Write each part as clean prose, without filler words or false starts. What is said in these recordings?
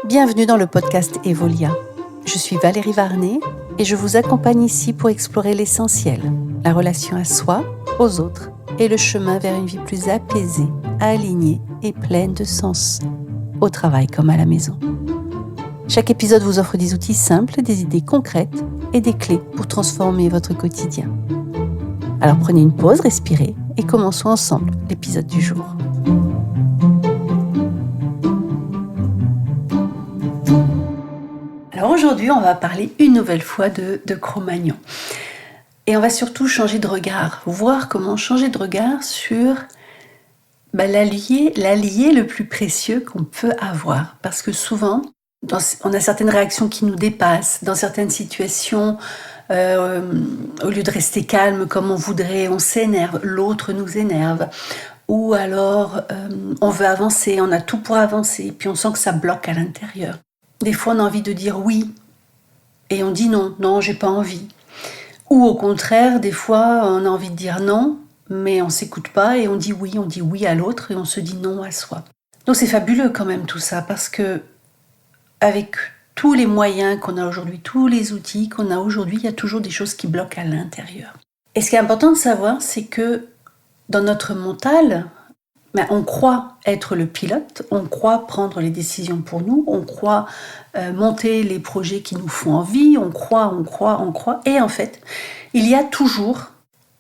Bienvenue dans le podcast Evolia. Je suis Valérie Varnet et je vous accompagne ici pour explorer l'essentiel, la relation à soi, aux autres et le chemin vers une vie plus apaisée, alignée et pleine de sens, au travail comme à la maison. Chaque épisode vous offre des outils simples, des idées concrètes et des clés pour transformer votre quotidien. Alors prenez une pause, respirez et commençons ensemble l'épisode du jour. Alors aujourd'hui, on va parler une nouvelle fois de Cro-Magnon. Et on va surtout changer de regard, voir comment changer de regard sur l'allié le plus précieux qu'on peut avoir. Parce que souvent, on a certaines réactions qui nous dépassent, dans certaines situations, au lieu de rester calme comme on voudrait, on s'énerve, l'autre nous énerve. Ou alors, on veut avancer, on a tout pour avancer, puis on sent que ça bloque à l'intérieur. Des fois, on a envie de dire oui, et on dit non, j'ai pas envie. Ou au contraire, des fois, on a envie de dire non, mais on s'écoute pas et on dit oui à l'autre et on se dit non à soi. Donc c'est fabuleux quand même tout ça, parce que avec tous les moyens qu'on a aujourd'hui, tous les outils qu'on a aujourd'hui, il y a toujours des choses qui bloquent à l'intérieur. Et ce qui est important de savoir, c'est que dans notre mental, on croit être le pilote, on croit prendre les décisions pour nous, on croit monter les projets qui nous font envie, on croit. Et en fait, il y a toujours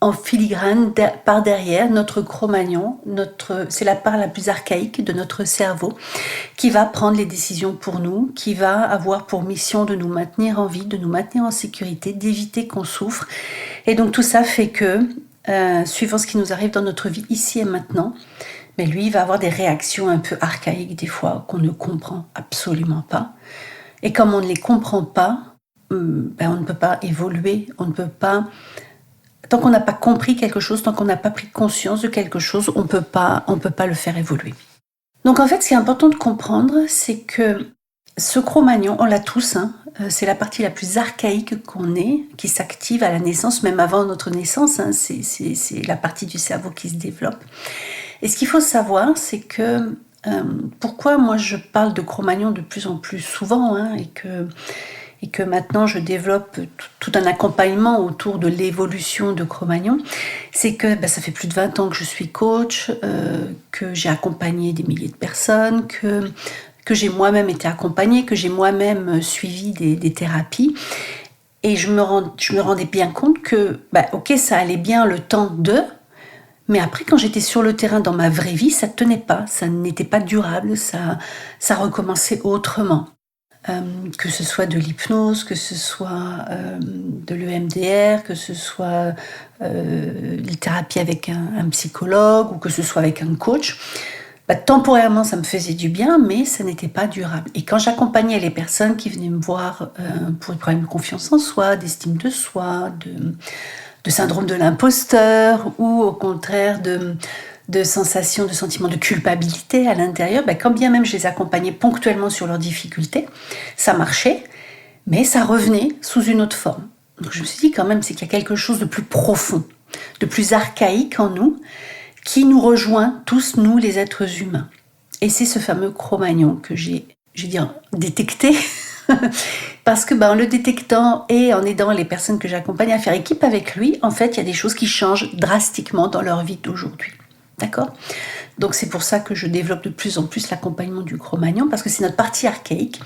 en filigrane, par derrière, notre Cro-Magnon, c'est la part la plus archaïque de notre cerveau, qui va prendre les décisions pour nous, qui va avoir pour mission de nous maintenir en vie, de nous maintenir en sécurité, d'éviter qu'on souffre. Et donc tout ça fait que, suivant ce qui nous arrive dans notre vie ici et maintenant, mais lui, il va avoir des réactions un peu archaïques des fois qu'on ne comprend absolument pas. Et comme on ne les comprend pas, on ne peut pas évoluer, on ne peut pas... Tant qu'on n'a pas compris quelque chose, tant qu'on n'a pas pris conscience de quelque chose, on peut pas le faire évoluer. Donc en fait, ce qui est important de comprendre, c'est que ce Cro-Magnon, on l'a tous, c'est la partie la plus archaïque qu'on ait, qui s'active à la naissance, même avant notre naissance, c'est la partie du cerveau qui se développe. Et ce qu'il faut savoir, c'est que pourquoi moi je parle de Cro-Magnon de plus en plus souvent, et que maintenant je développe tout un accompagnement autour de l'évolution de Cro-Magnon, c'est que ça fait plus de 20 ans que je suis coach, que j'ai accompagné des milliers de personnes, que j'ai moi-même été accompagnée, que j'ai moi-même suivi des thérapies. Et je me rendais bien compte que, ok, ça allait bien le temps de... Mais après, quand j'étais sur le terrain dans ma vraie vie, ça ne tenait pas, ça n'était pas durable, ça recommençait autrement. Que ce soit de l'hypnose, que ce soit de l'EMDR, que ce soit une thérapie avec un psychologue ou que ce soit avec un coach, temporairement ça me faisait du bien, mais ça n'était pas durable. Et quand j'accompagnais les personnes qui venaient me voir pour des problèmes de confiance en soi, d'estime de soi, de syndrome de l'imposteur, ou au contraire de sensations, de sentiments de culpabilité à l'intérieur, quand bien même je les accompagnais ponctuellement sur leurs difficultés, ça marchait, mais ça revenait sous une autre forme. Donc je me suis dit quand même, c'est qu'il y a quelque chose de plus profond, de plus archaïque en nous, qui nous rejoint tous, nous les êtres humains. Et c'est ce fameux Cro-Magnon que j'ai détecté, parce que en le détectant et en aidant les personnes que j'accompagne à faire équipe avec lui, en fait, il y a des choses qui changent drastiquement dans leur vie d'aujourd'hui. D'accord ? Donc c'est pour ça que je développe de plus en plus l'accompagnement du Cro-Magnon, parce que c'est notre partie archaïque,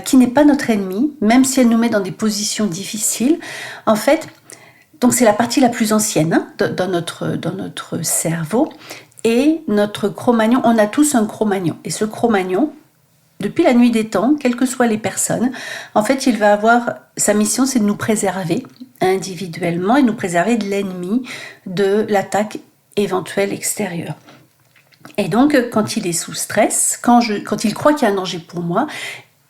qui n'est pas notre ennemie, même si elle nous met dans des positions difficiles. En fait, donc c'est la partie la plus ancienne dans notre cerveau, et notre Cro-Magnon, on a tous un Cro-Magnon. Et ce Cro-Magnon, depuis la nuit des temps, quelles que soient les personnes, en fait, il va avoir... Sa mission, c'est de nous préserver individuellement et nous préserver de l'ennemi, de l'attaque éventuelle extérieure. Et donc, quand il est sous stress, quand il croit qu'il y a un danger pour moi,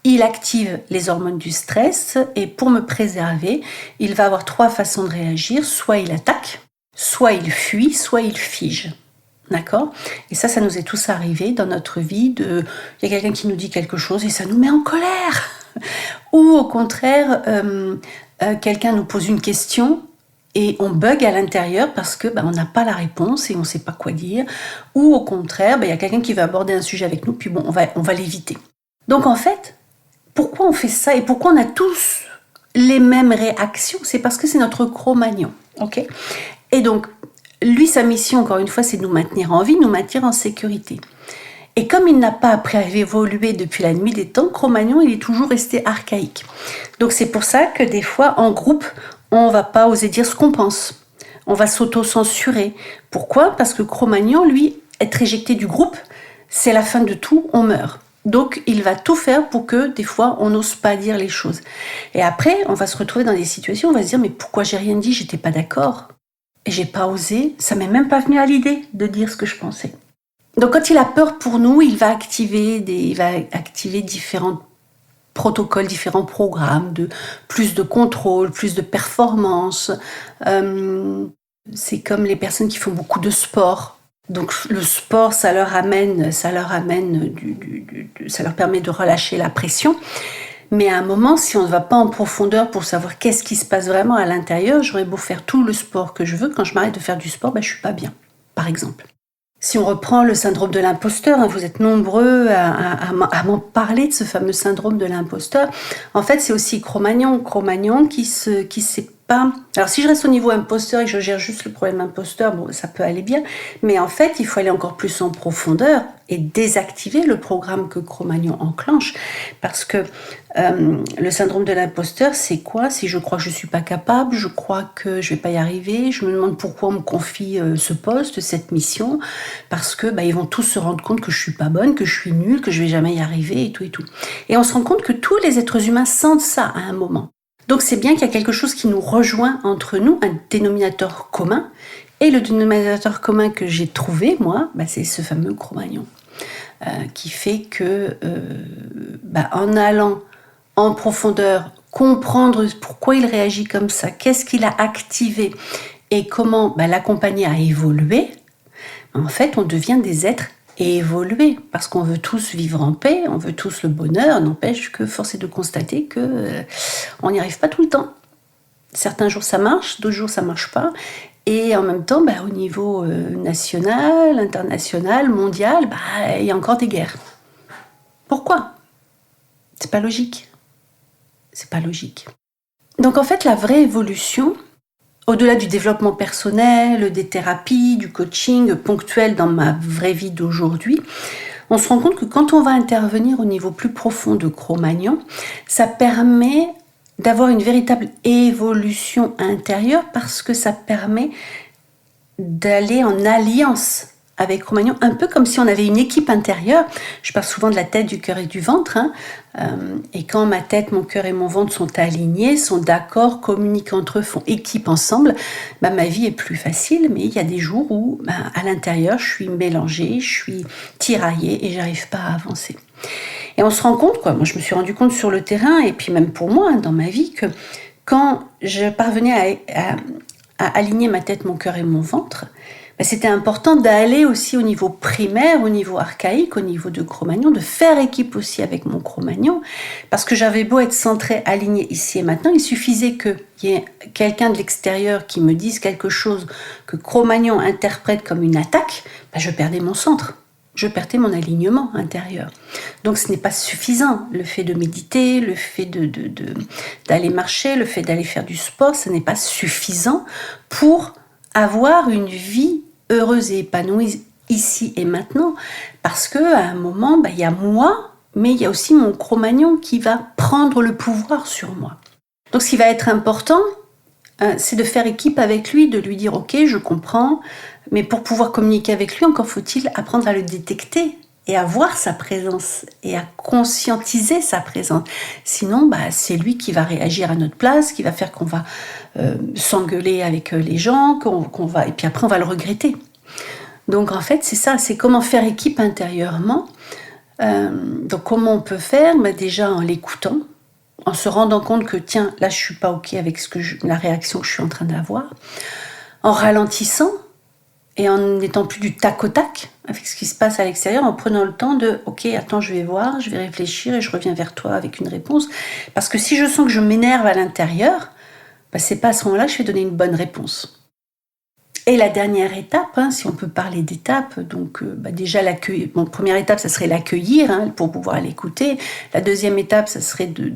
il active les hormones du stress, et pour me préserver, il va avoir 3 façons de réagir. Soit il attaque, soit il fuit, soit il fige. D'accord ? Et ça nous est tous arrivé dans notre vie. Il y a quelqu'un qui nous dit quelque chose et ça nous met en colère. Ou au contraire, quelqu'un nous pose une question et on bug à l'intérieur parce que on n'a pas la réponse et on ne sait pas quoi dire. Ou au contraire, il y a quelqu'un qui va aborder un sujet avec nous, puis on va l'éviter. Donc en fait, pourquoi on fait ça et pourquoi on a tous les mêmes réactions? C'est parce que c'est notre Cro-Magnon, ok? Et donc, lui, sa mission, encore une fois, c'est de nous maintenir en vie, de nous maintenir en sécurité. Et comme il n'a pas appris à évoluer depuis la nuit des temps, Cro-Magnon, il est toujours resté archaïque. Donc c'est pour ça que des fois, en groupe, on ne va pas oser dire ce qu'on pense. On va s'auto-censurer. Pourquoi? Parce que Cro-Magnon, lui, être éjecté du groupe, c'est la fin de tout, on meurt. Donc il va tout faire pour que des fois on n'ose pas dire les choses. Et après, on va se retrouver dans des situations où on va se dire mais pourquoi j'ai rien dit, j'étais pas d'accord. Et j'ai pas osé, ça m'est même pas venu à l'idée de dire ce que je pensais. Donc quand il a peur pour nous, il va activer différents protocoles, différents programmes, plus de contrôle, plus de performance. C'est comme les personnes qui font beaucoup de sport. Donc le sport, ça leur permet de relâcher la pression. Mais à un moment, si on ne va pas en profondeur pour savoir qu'est-ce qui se passe vraiment à l'intérieur, j'aurais beau faire tout le sport que je veux, quand je m'arrête de faire du sport, je suis pas bien, par exemple. Si on reprend le syndrome de l'imposteur, vous êtes nombreux à m'en parler de ce fameux syndrome de l'imposteur. En fait, c'est aussi Cro-Magnon qui sait pas... Alors, si je reste au niveau imposteur et que je gère juste le problème imposteur, bon, ça peut aller bien. Mais en fait, il faut aller encore plus en profondeur et désactiver le programme que Cro-Magnon enclenche. Parce que le syndrome de l'imposteur, c'est quoi? Si je crois que je suis pas capable, je crois que je vais pas y arriver, je me demande pourquoi on me confie ce poste, cette mission, parce que ils vont tous se rendre compte que je suis pas bonne, que je suis nulle, que je vais jamais y arriver et tout et tout. Et on se rend compte que tous les êtres humains sentent ça à un moment. Donc c'est bien qu'il y a quelque chose qui nous rejoint entre nous, un dénominateur commun. Et le dénominateur commun que j'ai trouvé, moi, c'est ce fameux Cro-Magnon. Qui fait que en allant en profondeur, comprendre pourquoi il réagit comme ça, qu'est-ce qu'il a activé et comment l'accompagner à évoluer, en fait, on devient des êtres évolués parce qu'on veut tous vivre en paix, on veut tous le bonheur, n'empêche que force est de constater que on n'y arrive pas tout le temps. Certains jours ça marche, d'autres jours ça marche pas. Et en même temps, au niveau national, international, mondial, il y a encore des guerres. Pourquoi? C'est pas logique. C'est pas logique. Donc en fait, la vraie évolution, au-delà du développement personnel, des thérapies, du coaching ponctuel dans ma vraie vie d'aujourd'hui, on se rend compte que quand on va intervenir au niveau plus profond de Cro-Magnon, ça permet d'avoir une véritable évolution intérieure parce que ça permet d'aller en alliance avec Cro-Magnon, un peu comme si on avait une équipe intérieure. Je parle souvent de la tête, du cœur et du ventre. Et quand ma tête, mon cœur et mon ventre sont alignés, sont d'accord, communiquent entre eux, font équipe ensemble, ma vie est plus facile. Mais il y a des jours où, à l'intérieur, je suis mélangée, je suis tiraillée et j'arrive pas à avancer. Et on se rend compte, moi je me suis rendu compte sur le terrain, et puis même pour moi, dans ma vie, que quand je parvenais à aligner ma tête, mon cœur et mon ventre, c'était important d'aller aussi au niveau primaire, au niveau archaïque, au niveau de Cro-Magnon, de faire équipe aussi avec mon Cro-Magnon, parce que j'avais beau être centrée, alignée ici et maintenant, il suffisait qu'il y ait quelqu'un de l'extérieur qui me dise quelque chose que Cro-Magnon interprète comme une attaque, je perdais mon centre. Je perdais mon alignement intérieur. Donc ce n'est pas suffisant. Le fait de méditer, le fait d'aller marcher, le fait d'aller faire du sport, ce n'est pas suffisant pour avoir une vie heureuse et épanouie ici et maintenant. Parce qu'à un moment, il y a moi, mais il y a aussi mon Cro-Magnon qui va prendre le pouvoir sur moi. Donc ce qui va être important, c'est de faire équipe avec lui, de lui dire « Ok, je comprends », mais pour pouvoir communiquer avec lui, encore faut-il apprendre à le détecter et à voir sa présence et à conscientiser sa présence. Sinon, c'est lui qui va réagir à notre place, qui va faire qu'on va s'engueuler avec les gens, et puis après on va le regretter. Donc en fait, c'est ça, c'est comment faire équipe intérieurement. Donc comment on peut faire? Déjà en l'écoutant, en se rendant compte que tiens, là je suis pas ok avec la réaction que je suis en train d'avoir, en ralentissant, et en n'étant plus du tac au tac avec ce qui se passe à l'extérieur, en prenant le temps de « Ok, attends, je vais voir, je vais réfléchir et je reviens vers toi avec une réponse. » Parce que si je sens que je m'énerve à l'intérieur, c'est pas à ce moment-là que je vais donner une bonne réponse. Et la dernière étape, si on peut parler d'étape, donc déjà l'accueil. Bon, première étape, ça serait l'accueillir pour pouvoir l'écouter. La deuxième étape, ça serait de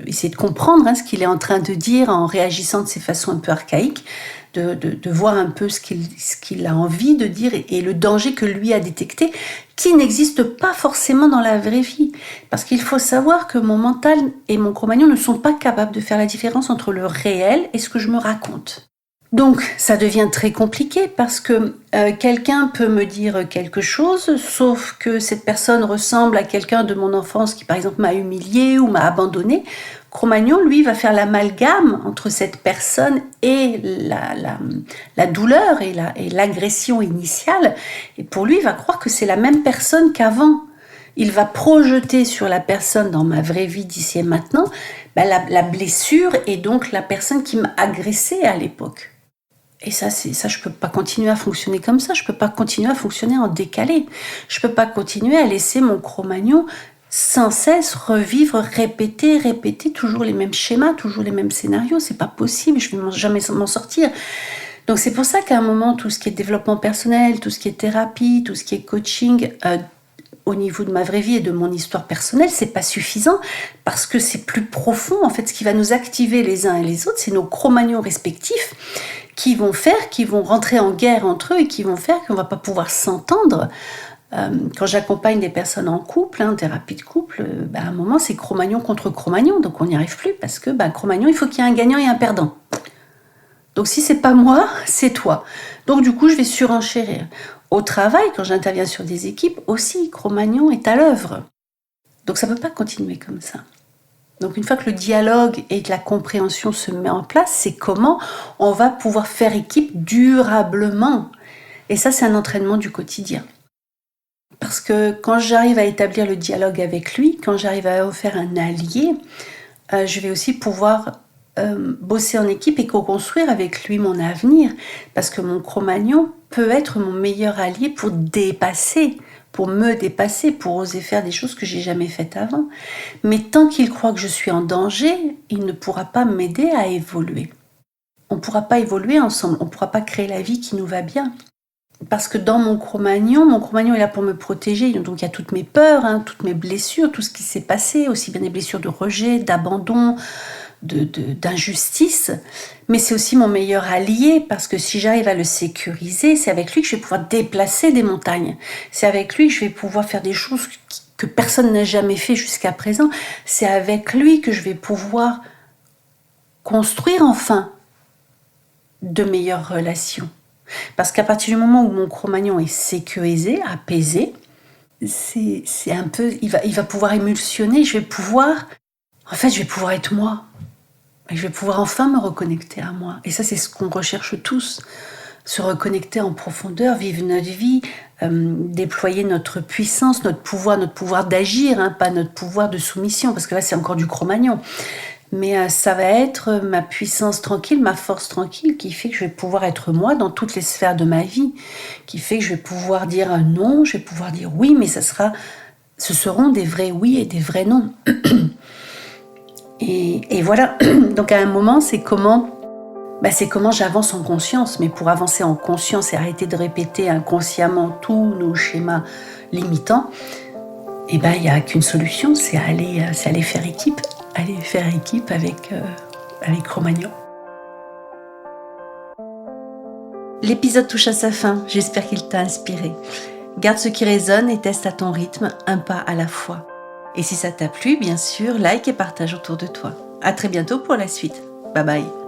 essayer de comprendre ce qu'il est en train de dire en réagissant de ces façons un peu archaïques, de voir un peu ce qu'il a envie de dire et le danger que lui a détecté, qui n'existe pas forcément dans la vraie vie. Parce qu'il faut savoir que mon mental et mon Cro-Magnon ne sont pas capables de faire la différence entre le réel et ce que je me raconte. Donc, ça devient très compliqué parce que quelqu'un peut me dire quelque chose, sauf que cette personne ressemble à quelqu'un de mon enfance qui, par exemple, m'a humilié ou m'a abandonné. Cro-Magnon, lui, va faire l'amalgame entre cette personne et la douleur et l'agression initiale. Et pour lui, il va croire que c'est la même personne qu'avant. Il va projeter sur la personne dans ma vraie vie d'ici et maintenant la blessure et donc la personne qui m'a agressée à l'époque. Et ça, je peux pas continuer à fonctionner comme ça. Je peux pas continuer à fonctionner en décalé. Je peux pas continuer à laisser mon Cro-Magnon sans cesse revivre, répéter toujours les mêmes schémas, toujours les mêmes scénarios. C'est pas possible. Je vais jamais m'en sortir. Donc c'est pour ça qu'à un moment, tout ce qui est développement personnel, tout ce qui est thérapie, tout ce qui est coaching, au niveau de ma vraie vie et de mon histoire personnelle, c'est pas suffisant parce que c'est plus profond. En fait, ce qui va nous activer les uns et les autres, c'est nos Cro-Magnons respectifs qui vont rentrer en guerre entre eux et qui vont faire qu'on va pas pouvoir s'entendre. Quand j'accompagne des personnes en couple, thérapie de couple, à un moment, c'est Cro-Magnon contre Cro-Magnon, donc on n'y arrive plus parce que Cro-Magnon, il faut qu'il y ait un gagnant et un perdant. Donc si c'est pas moi, c'est toi. Donc du coup, je vais surenchérir. Au travail, quand j'interviens sur des équipes, aussi, Cro-Magnon est à l'œuvre. Donc ça ne peut pas continuer comme ça. Donc une fois que le dialogue et que la compréhension se met en place, c'est comment on va pouvoir faire équipe durablement. Et ça, c'est un entraînement du quotidien. Parce que quand j'arrive à établir le dialogue avec lui, quand j'arrive à en faire un allié, je vais aussi pouvoir bosser en équipe et co-construire avec lui mon avenir. Parce que mon Cro-Magnon peut être mon meilleur allié pour me dépasser, pour oser faire des choses que j'ai jamais faites avant. Mais tant qu'il croit que je suis en danger, il ne pourra pas m'aider à évoluer. On ne pourra pas évoluer ensemble, on ne pourra pas créer la vie qui nous va bien. Parce que dans mon Cro-Magnon est là pour me protéger. Donc il y a toutes mes peurs, toutes mes blessures, tout ce qui s'est passé, aussi bien des blessures de rejet, d'abandon, d'injustice. Mais c'est aussi mon meilleur allié parce que si j'arrive à le sécuriser, c'est avec lui que je vais pouvoir déplacer des montagnes. C'est avec lui que je vais pouvoir faire des choses que personne n'a jamais fait jusqu'à présent. C'est avec lui que je vais pouvoir construire enfin de meilleures relations. Parce qu'à partir du moment où mon Cro-Magnon est sécurisé, apaisé, c'est un peu, il va pouvoir émulsionner. Je vais pouvoir être moi. Et je vais pouvoir enfin me reconnecter à moi. Et ça, c'est ce qu'on recherche tous. Se reconnecter en profondeur, vivre notre vie, déployer notre puissance, notre pouvoir d'agir, pas notre pouvoir de soumission, parce que là, c'est encore du Cro-Magnon. Mais ça va être ma puissance tranquille, ma force tranquille, qui fait que je vais pouvoir être moi dans toutes les sphères de ma vie, qui fait que je vais pouvoir dire non, je vais pouvoir dire oui, mais ce seront des vrais oui et des vrais non. Et voilà, donc à un moment, c'est comment j'avance en conscience. Mais pour avancer en conscience et arrêter de répéter inconsciemment tous nos schémas limitants, il n'y a qu'une solution, c'est aller faire équipe. Aller faire équipe avec Cro-Magnon. L'épisode touche à sa fin, j'espère qu'il t'a inspiré. Garde ce qui résonne et teste à ton rythme, un pas à la fois. Et si ça t'a plu, bien sûr, like et partage autour de toi. À très bientôt pour la suite. Bye bye.